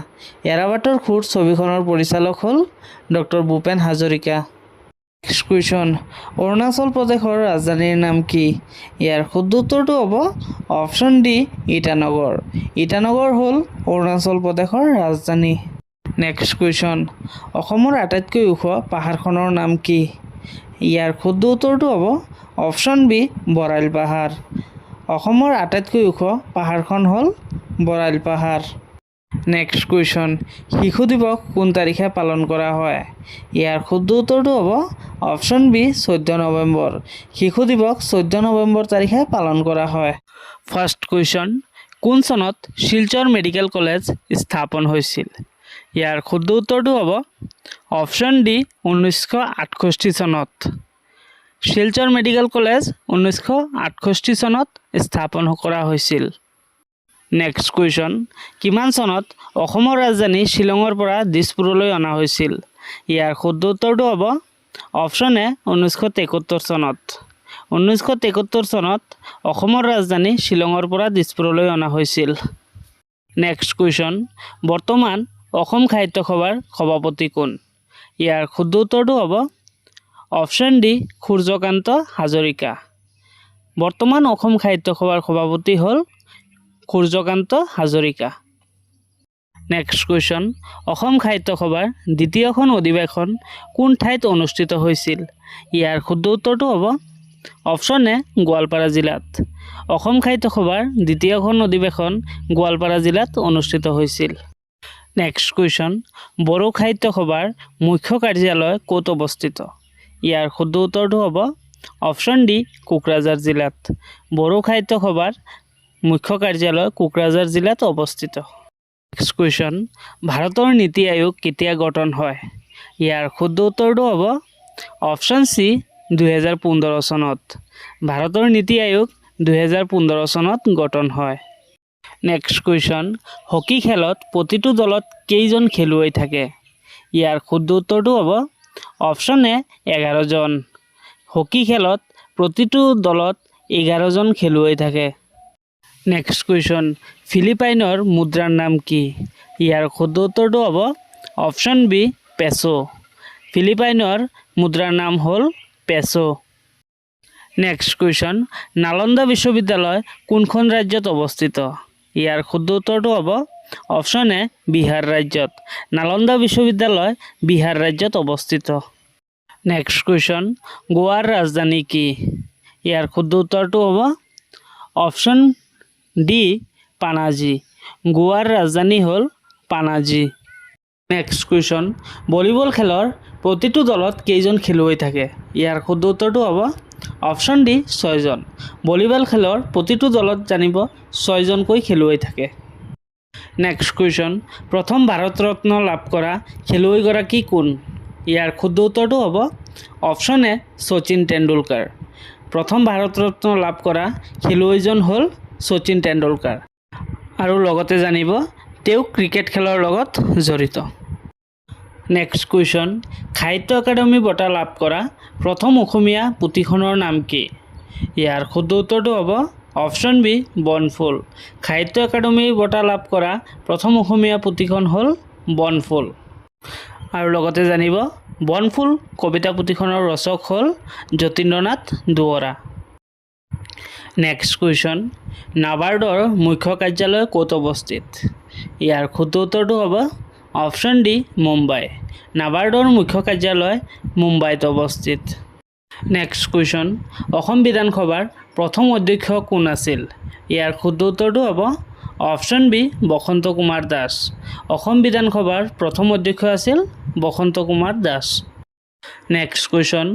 Speaker 1: এৰাবাটৰ খুৰ ছবিখনৰ পৰিচালক হ'ল doctor Bhupen Hazarika next question Arunachal প্ৰদেশৰ ৰাজধানীৰ নাম কি ইয়াৰ শুদ্ধ উত্তৰটো হ'ব অপশ্যন ডি ইটানগৰ ইটানগৰ হ'ল অৰুণাচল প্ৰদেশৰ ৰাজধানী নেক্সট কুৱেশ্যন অসমৰ আটাইতকৈ ওখ পাহাৰখনৰ নাম কি ইয়াৰ শুদ্ধ উত্তৰটো হ'ব অপশ্যন বি বৰাইল পাহাৰ অসমৰ আটাইতকৈ ওখ পাহাৰখন হ'ল বৰাইল পাহাৰ নেক্সট কুৱেশ্যন শিশু দিৱস কোন তাৰিখে পালন কৰা হয় ইয়াৰ শুদ্ধ উত্তৰটো হ'ব অপশ্যন বি 14 নৱেম্বৰ শিশু দিৱস 14 নৱেম্বৰ তাৰিখে পালন কৰা হয় ফাৰ্ষ্ট কুৱেশ্যন কোন চনত শিলচৰ মেডিকেল কলেজ স্থাপন হৈছিল ইয়াৰ শুদ্ধ উত্তৰটো হ'ব অপশ্যন ডি 1968 চনত শিলচৰ মেডিকেল কলেজ 1968 চনত স্থাপন কৰা হৈছিল নেক্সট কুৱেশ্যন কিমান চনত অসমৰ ৰাজধানী শ্বিলঙৰ পৰা দিছপুৰলৈ অনা হৈছিল ইয়াৰ শুদ্ধ উত্তৰটো হ'ব অপশ্যন এ 1973 চনত 1973 চনত অসমৰ ৰাজধানী শ্বিলঙৰ পৰা দিছপুৰলৈ অনা হৈছিল নেক্সট কুৱেশ্যন বৰ্তমান অসম সাহিত্য সভাৰ সভাপতি কোন ইয়াৰ শুদ্ধ উত্তৰটো হ'ব অপশ্যন ডি সূৰ্যকান্ত হাজৰিকা বৰ্তমান অসম সাহিত্য সভাৰ সভাপতি হ'ল সূৰ্যকান্ত হাজৰিকা নেক্সট কুৱেশ্যন অসম সাহিত্য সভাৰ দ্বিতীয়খন অধিৱেশন কোন ঠাইত অনুষ্ঠিত হৈছিল ইয়াৰ শুদ্ধ উত্তৰটো হ'ব অপশ্যন এ গোৱালপাৰা জিলাত অসম সাহিত্য সভাৰ দ্বিতীয়খন অধিৱেশন গোৱালপাৰা জিলাত অনুষ্ঠিত হৈছিল নেক্সট কুৱেশ্যন বড়ো সাহিত্য সভাৰ মুখ্য কাৰ্যালয় ক'ত অৱস্থিত ইয়াৰ শুদ্ধ উত্তৰটো হ'ব অপশ্যন ডি কোকৰাঝাৰ জিলাত বড়ো সাহিত্য সভাৰ মুখ্য কাৰ্যালয় কোকৰাঝাৰ জিলাত অৱস্থিত নেক্সট কুৱেশ্যন ভাৰতৰ নীতি আয়োগ কেতিয়া গঠন হয় ইয়াৰ শুদ্ধ উত্তৰটো হ'ব অপশ্যন চি 2015 চনত ভাৰতৰ নীতি আয়োগ 2015 চনত গঠন হয় নেক্সট কুৱেশ্যন হকী খেলত প্ৰতিটো দলত কেইজন খেলুৱৈ থাকে ইয়াৰ শুদ্ধ উত্তৰটো হ'ব অপশ্যন এ 11 জন হকী খেলত প্ৰতিটো দলত 11 জন খেলুৱৈ থাকে নেক্সট কুৱেশ্যন ফিলিপাইনৰ মুদ্ৰাৰ নাম কি ইয়াৰ শুদ্ধ উত্তৰটো হ'ব অপশ্যন বি পেছো ফিলিপাইনৰ মুদ্ৰাৰ নাম হ'ল পেছো নেক্সট কুৱেশ্যন নালন্দা বিশ্ববিদ্যালয় কোনখন ৰাজ্যত অৱস্থিত ইয়াৰ শুদ্ধ উত্তৰটো হ'ব অপশ্যন এ বিহাৰ ৰাজ্যত নালন্দা বিশ্ববিদ্যালয় বিহাৰ ৰাজ্যত অৱস্থিত নেক্সট কুৱেশ্যন গোৱাৰ ৰাজধানী কি ইয়াৰ শুদ্ধ উত্তৰটো হ'ব অপশ্যন ডি পানাজী গোৱাৰ ৰাজধানী হ'ল পানাজী নেক্সট কুৱেশ্যন ভলীবল খেলৰ প্ৰতিটো দলত কেইজন খেলুৱৈ থাকে ইয়াৰ শুদ্ধ উত্তৰটো হ'ব অপশ্যন ডি 6 জন ভলীবল খেলৰ প্ৰতিটো দলত জানিব 6 জনকৈ খেলুৱৈ থাকে নেক্সট কুৱেশ্যন প্ৰথম ভাৰত ৰত্ন লাভ কৰা খেলুৱৈগৰাকী কোন ইয়াৰ শুদ্ধ উত্তৰটো হ'ব অপশ্যন এ শচীন তেণ্ডুলকাৰ প্ৰথম ভাৰত ৰত্ন লাভ কৰা খেলুৱৈজন হ'ল শচীন তেণ্ডুলকাৰ আৰু লগতে জানিব তেওঁ ক্ৰিকেট খেলৰ লগত জড়িত নেক্সট কুৱেশ্যন, সাহিত্য একাডেমি বঁটা লাভ কৰা প্ৰথম অসমীয়া পুথিখনৰ নাম কি? ইয়াৰ শুদ্ধ উত্তৰটো হ'ব অপশ্যন বি বনফুল। সাহিত্য একাডেমি বঁটা লাভ কৰা প্ৰথম অসমীয়া পুথিখন হ'ল বনফুল। আৰু লগতে জানিব বনফুল কবিতা পুথিখনৰ ৰচক হ'ল যতীন্দ্ৰনাথ দুৱৰা। নেক্সট কুৱেশ্যন, নাবাৰ্ডৰ মুখ্য কাৰ্যালয় ক'ত অৱস্থিত? ইয়াৰ শুদ্ধ উত্তৰটো হ'ব অপশ্যন ডি মুম্বাই। নাবাৰ্ডৰ মুখ্য কাৰ্যালয় মুম্বাইত অৱস্থিত। নেক্সট কুৱেশ্যন, অসম বিধানসভাৰ প্ৰথম অধ্যক্ষ কোন আছিল? ইয়াৰ শুদ্ধ উত্তৰটো হ'ব অপশ্যন বি বসন্ত কুমাৰ দাস। অসম বিধানসভাৰ প্ৰথম অধ্যক্ষ আছিল বসন্ত কুমাৰ দাস। নেক্সট কুৱেশ্যন,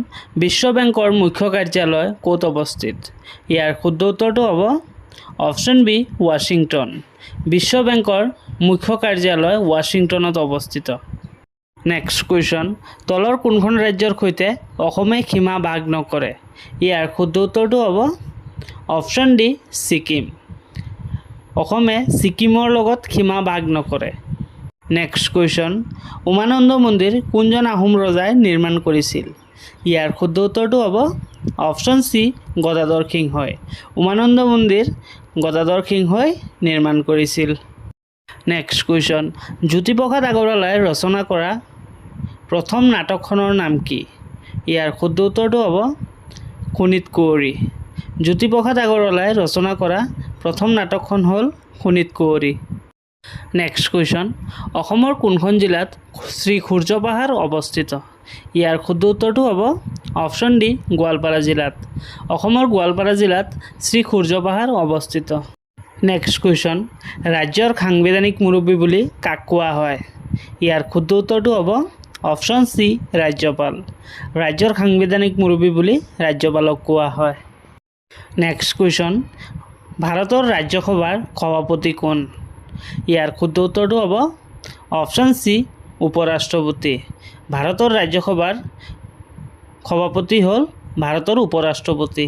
Speaker 1: বিশ্ব বেংকৰ মুখ্য কাৰ্যালয় ক'ত অৱস্থিত? ইয়াৰ শুদ্ধ উত্তৰটো হ'ব অপশ্যন বি ৱাশ্বিংটন। বিশ্ব বেংকৰ মুখ্য কাৰ্যালয় ৱাশ্বিংটনত অৱস্থিত। নেক্সট কুৱেশ্যন, তলৰ কোনখন ৰাজ্যৰ সৈতে অসমে সীমা ভাগ নকৰে? ইয়াৰ শুদ্ধ উত্তৰটো হ'ব অপশ্যন ডি ছিকিম। অসমে ছিকিমৰ লগত সীমা ভাগ নকৰে। নেক্সট কুৱেশ্যন, উমানন্দ মন্দিৰ কোনজন আহোম ৰজাই নিৰ্মাণ কৰিছিল? ইয়াৰ শুদ্ধ উত্তৰটো হ'ব অপশ্যন চি গদাধৰ সিংহই। উমানন্দ মন্দিৰ গদাধৰ সিংহই নিৰ্মাণ কৰিছিল। নেক্সট কুৱেশ্যন, জ্যোতিপ্ৰসাদ আগৰৱালাই ৰচনা কৰা প্ৰথম নাটকখনৰ নাম কি? ইয়াৰ শুদ্ধ উত্তৰটো হ'ব শোণিত কুঁৱৰী। জ্যোতিপ্ৰসাদ আগৰৱালাই ৰচনা কৰা প্ৰথম নাটকখন হ'ল শোণিত কুঁৱৰী। নেক্সট কুৱেশ্যন, অসমৰ কোনখন জিলাত শ্ৰী সূৰ্য পাহাৰ অৱস্থিত? ইয়াৰ শুদ্ধ উত্তৰটো হ'ব অপশ্যন ডি গোৱালপাৰা জিলাত। অসমৰ গোৱালপাৰা জিলাত শ্ৰী সূৰ্য পাহাৰ অৱস্থিত। নেক্সট কুৱেশ্যন, ৰাজ্যৰ সাংবিধানিক মুৰব্বী বুলি কাক কোৱা হয়? ইয়াৰ শুদ্ধ উত্তৰটো হ'ব অপশ্যন চি ৰাজ্যপাল। ৰাজ্যৰ সাংবিধানিক মুৰব্বী বুলি ৰাজ্যপালক কোৱা হয়। নেক্সট কুৱেশ্যন, ভাৰতৰ ৰাজ্যসভাৰ সভাপতি কোন? ইয়াৰ শুদ্ধ উত্তৰটো হ'ব অপশ্যন চি উপৰাষ্ট্ৰপতি। ভাৰতৰ ৰাজ্যসভাৰ সভাপতি হ'ল ভাৰতৰ উপৰাষ্ট্ৰপতি।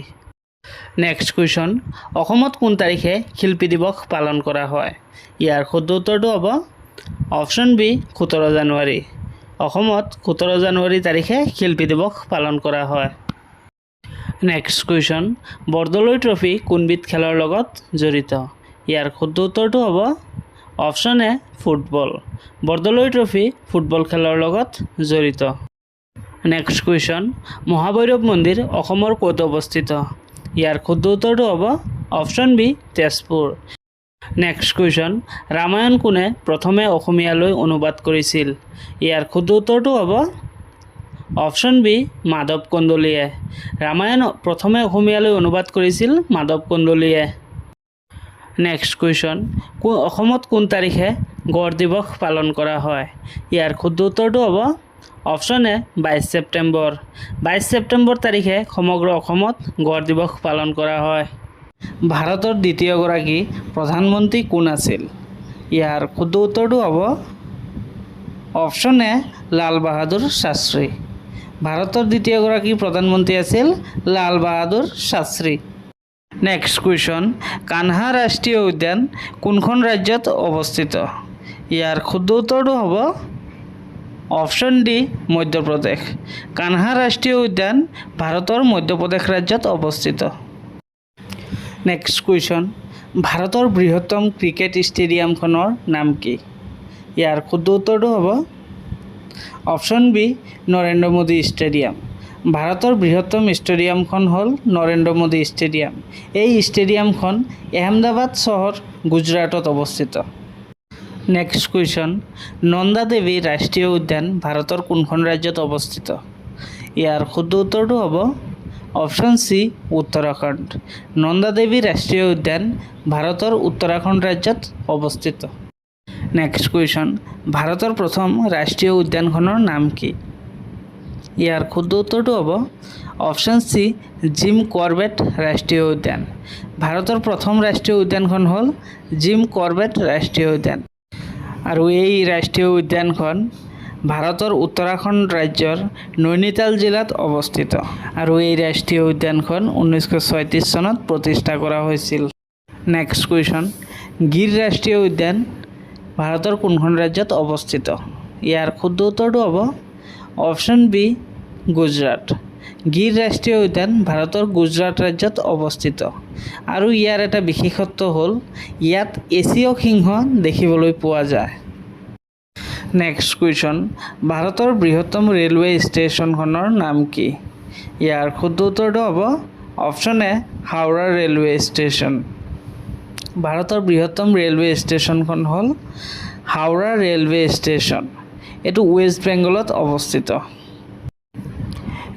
Speaker 1: নেক্সট কুৱেশ্যন, অসমত কোন তাৰিখে শিল্পী দিৱস পালন কৰা হয়? ইয়াৰ শুদ্ধ উত্তৰটো হ'ব অপশ্যন বি 17 জানুৱাৰী। অসমত 17 জানুৱাৰী তাৰিখে শিল্পী দিৱস পালন কৰা হয়। নেক্সট কুৱেশ্যন, বৰদলৈ ট্ৰফী কোনবিধ খেলৰ লগত জড়িত? ইয়াৰ শুদ্ধ উত্তৰটো হ'ব option A football. Bordoloi trophy football খেলৰ লগত জড়িত। নেক্সট কুৱেশ্যন, মহাভৈৰৱ মন্দিৰ অসমৰ ক'ত অৱস্থিত? ইয়াৰ শুদ্ধ উত্তৰটো হ'ব option B Tezpur. Next question, Ramayana কোনে প্ৰথমে অসমীয়ালৈ অনুবাদ কৰিছিল? ইয়াৰ শুদ্ধ উত্তৰটো হ'ব অপশ্যন বি মাধৱ কন্দলীয়ে। ৰামায়ণ প্ৰথমে অসমীয়ালৈ অনুবাদ কৰিছিল মাধৱ কন্দলীয়ে। নেক্সট কুৱেশ্যন, অসমত কোন তাৰিখে গড় দিৱস পালন কৰা হয়? ইয়াৰ শুদ্ধ উত্তৰটো হ'ব অপশ্যন এ 22 ছেপ্টেম্বৰ। 22 ছেপ্টেম্বৰ তাৰিখে সমগ্ৰ অসমত গড় দিৱস পালন কৰা হয়। ভাৰতৰ দ্বিতীয়গৰাকী প্ৰধানমন্ত্ৰী কোন আছিল? ইয়াৰ শুদ্ধ উত্তৰটো হ'ব অপশ্যন এ লাল বাহাদুৰ শাস্ত্ৰী। ভাৰতৰ দ্বিতীয়গৰাকী প্ৰধানমন্ত্ৰী আছিল লাল বাহাদুৰ শাস্ত্ৰী। নেক্সট কুৱেশ্যন, কানহা ৰাষ্ট্ৰীয় উদ্যান কোনখন ৰাজ্যত অৱস্থিত? ইয়াৰ শুদ্ধ উত্তৰটো হ'ব অপশ্যন ডি মধ্যপ্ৰদেশ। কানহা ৰাষ্ট্ৰীয় উদ্যান ভাৰতৰ মধ্যপ্ৰদেশ ৰাজ্যত অৱস্থিত। নেক্সট কুৱেশ্যন, ভাৰতৰ বৃহত্তম ক্ৰিকেট ষ্টেডিয়ামখনৰ নাম কি? ইয়াৰ শুদ্ধ উত্তৰটো হ'ব option B Narendra Modi stadium. ভাৰতৰ বৃহত্তম ষ্টেডিয়ামখন হ'ল নৰেন্দ্ৰ মোদী ষ্টেডিয়াম। এই ষ্টেডিয়ামখন আহমেদাবাদ চহৰ গুজৰাটত অৱস্থিত। নেক্সট কুৱেশ্যন, নন্দা দেৱী ৰাষ্ট্ৰীয় উদ্যান ভাৰতৰ কোনখন ৰাজ্যত অৱস্থিত? ইয়াৰ শুদ্ধ উত্তৰটো হ'ব অপশ্যন চি উত্তৰাখণ্ড। নন্দা দেৱী ৰাষ্ট্ৰীয় উদ্যান ভাৰতৰ উত্তৰাখণ্ড ৰাজ্যত অৱস্থিত। নেক্সট কুৱেশ্যন, ভাৰতৰ প্ৰথম ৰাষ্ট্ৰীয় উদ্যানখনৰ নাম কি? ইয়াৰ শুদ্ধ উত্তৰটো হ'ব অপশ্যন চি জিম কৰবেট ৰাষ্ট্ৰীয় উদ্যান। ভাৰতৰ প্ৰথম ৰাষ্ট্ৰীয় উদ্যানখন হ'ল জিম কৰবেট ৰাষ্ট্ৰীয় উদ্যান। আৰু এই ৰাষ্ট্ৰীয় উদ্যানখন ভাৰতৰ উত্তৰাখণ্ড ৰাজ্যৰ নৈনিতাল জিলাত অৱস্থিত। আৰু এই ৰাষ্ট্ৰীয় উদ্যানখন 1936 চনত প্ৰতিষ্ঠা কৰা হৈছিল। নেক্সট কুৱেশ্যন, গিৰ ৰাষ্ট্ৰীয় উদ্যান ভাৰতৰ কোনখন ৰাজ্যত অৱস্থিত? ইয়াৰ শুদ্ধ উত্তৰটো হ'ব অপশ্যন বি গুজৰাট। গিৰ ৰাষ্ট্ৰীয় উদ্যান ভাৰতৰ গুজৰাট ৰাজ্যত অৱস্থিত আৰু ইয়াৰ এটা বিশেষত্ব হ'ল ইয়াত এছীয় সিংহ দেখিবলৈ পোৱা যায়। নেক্সট কুৱেশ্যন, ভাৰতৰ বৃহত্তম ৰেলৱে ষ্টেচনখনৰ নাম কি? ইয়াৰ শুদ্ধ উত্তৰটো হ'ব option A Howrah railway station. ভাৰতৰ বৃহত্তম ৰেলৱে ষ্টেচনখন হ'ল হাওৰা ৰেলৱে ষ্টেচন। এইটো ৱেষ্ট বেংগলত অৱস্থিত।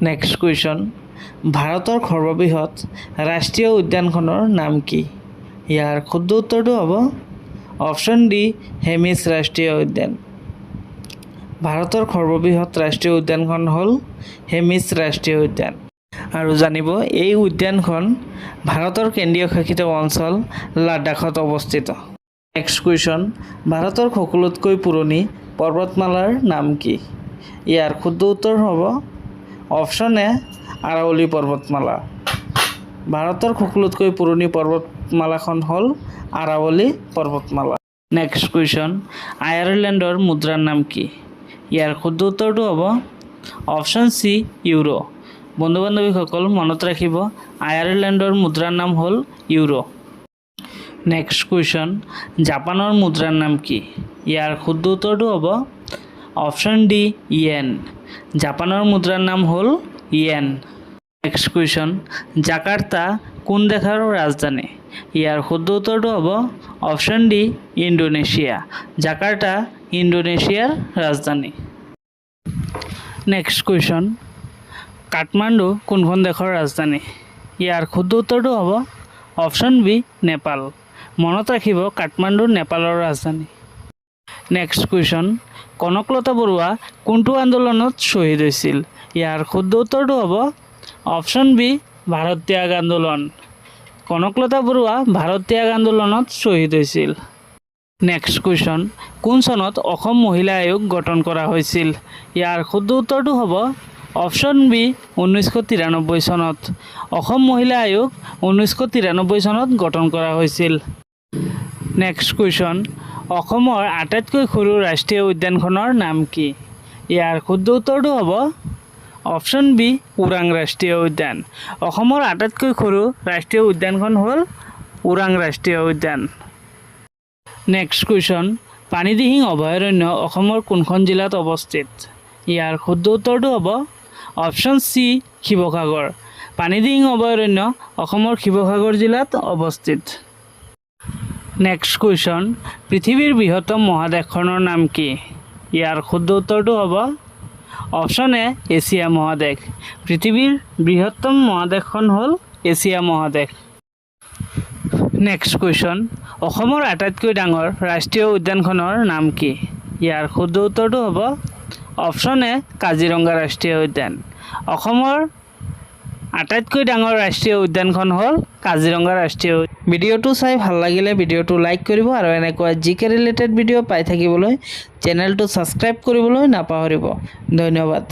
Speaker 1: নেক্সট কুৱেশ্যন, ভাৰতৰ সৰ্ববৃহৎ ৰাষ্ট্ৰীয় উদ্যানখনৰ নাম কি? ইয়াৰ শুদ্ধ উত্তৰটো হ'ব অপশ্যন ডি হেমিছ ৰাষ্ট্ৰীয় উদ্যান। ভাৰতৰ সৰ্ববৃহৎ ৰাষ্ট্ৰীয় উদ্যানখন হ'ল হেমিছ ৰাষ্ট্ৰীয় উদ্যান। আৰু জানিব এই উদ্যানখন ভাৰতৰ কেন্দ্ৰীয় শাসিত অঞ্চল লাডাখত অৱস্থিত। নেক্সট কুৱেশ্যন, ভাৰতৰ সকলোতকৈ পুৰণি পৰ্বতমালাৰ নাম কি? ইয়াৰ শুদ্ধ উত্তৰ হ'ব অপশ্যন এ আৰাৱলী পৰ্বতমালা। ভাৰতৰ সকলোতকৈ পুৰণি পৰ্বতমালাখন হ'ল আৰাৱলী পৰ্বতমালা। নেক্সট কুৱেশ্যন, আয়াৰলেণ্ডৰ মুদ্ৰাৰ নাম কি? ইয়াৰ শুদ্ধ উত্তৰটো হ'ব অপশ্যন চি ইউৰো। বন্ধু বান্ধৱীসকল মনত ৰাখিব আয়াৰলেণ্ডৰ মুদ্ৰাৰ নাম হ'ল ইউৰো। নেক্সট কুৱেশ্যন, জাপানৰ মুদ্ৰাৰ নাম কি? ইয়াৰ শুদ্ধ উত্তৰটো হ'ব অপশ্যন ডি ইয়েন। জাপানৰ মুদ্ৰাৰ নাম হ'ল ইয়েন। নেক্সট কুৱেশ্যন, জাকাৰ্টা কোন দেশৰ ৰাজধানী? ইয়াৰ শুদ্ধ উত্তৰটো হ'ব অপশ্যন ডি ইণ্ডোনেছিয়া। জাকাৰ্টা ইণ্ডোনেছিয়াৰ ৰাজধানী। নেক্সট কুৱেশ্যন, কাঠমাণ্ডু কোনখন দেশৰ ৰাজধানী? ইয়াৰ শুদ্ধ উত্তৰটো হ'ব অপশ্যন বি নেপাল। মনত ৰাখিব কাঠমাণ্ডু নেপালৰ ৰাজধানী। নেক্সট কুৱেশ্যন, কনকলতা বৰুৱা কোনটো আন্দোলনত শ্বহীদ হৈছিল? ইয়াৰ শুদ্ধ উত্তৰটো হ'ব অপশ্যন বি ভাৰত ত্যাগ আন্দোলন। কনকলতা বৰুৱা ভাৰত ত্যাগ আন্দোলনত শ্বহীদ হৈছিল। নেক্সট কুৱেশ্যন, কোন চনত অসম মহিলা আয়োগ গঠন কৰা হৈছিল? ইয়াৰ শুদ্ধ উত্তৰটো হ'ব অপশ্যন বি 1993 চনত। অসম মহিলা আয়োগ 1993 চনত গঠন কৰা হৈছিল। নেক্সট কুৱেশ্যন, অসমৰ আটাইতকৈ সৰু ৰাষ্ট্ৰীয় উদ্যানখনৰ নাম কি? ইয়াৰ শুদ্ধ উত্তৰটো হ'ব অপশ্যন বি ওৰাং ৰাষ্ট্ৰীয় উদ্যান। অসমৰ আটাইতকৈ সৰু ৰাষ্ট্ৰীয় উদ্যানখন হ'ল ওৰাং ৰাষ্ট্ৰীয় উদ্যান। নেক্সট কুৱেশ্যন, পানীদিহিং অভয়াৰণ্য অসমৰ কোনখন জিলাত অৱস্থিত? ইয়াৰ শুদ্ধ উত্তৰটো হ'ব অপশ্যন চি শিৱসাগৰ। পানীদিহিং অভয়াৰণ্য অসমৰ শিৱসাগৰ জিলাত অৱস্থিত। নেক্সট কুৱেশ্যন, পৃথিৱীৰ বৃহত্তম মহাদেশখনৰ নাম কি? ইয়াৰ শুদ্ধ উত্তৰটো হ'ব অপশ্যন এ এছিয়া মহাদেশ। পৃথিৱীৰ বৃহত্তম মহাদেশখন হ'ল এছিয়া মহাদেশ। নেক্সট কুৱেশ্যন, অসমৰ আটাইতকৈ ডাঙৰ ৰাষ্ট্ৰীয় উদ্যানখনৰ নাম কি? ইয়াৰ শুদ্ধ উত্তৰটো হ'ব অপশ্যন এ কাজিৰঙা ৰাষ্ট্ৰীয় উদ্যান। অসমৰ আটাইতকৈ ডাঙৰ ৰাষ্ট্ৰীয় উদ্যানখন হ'ল কাজিৰঙা ৰাষ্ট্ৰীয় উদ্যান। ভিডিঅ'টো চাই ভাল লাগিলে ভিডিঅ'টো লাইক কৰিব আৰু এনেকুৱা জিকে ৰিলেটেড ভিডিঅ' পাই থাকিবলৈ চেনেলটো ছাবস্ক্ৰাইব কৰিবলৈ নাপাহৰিব। ধন্যবাদ।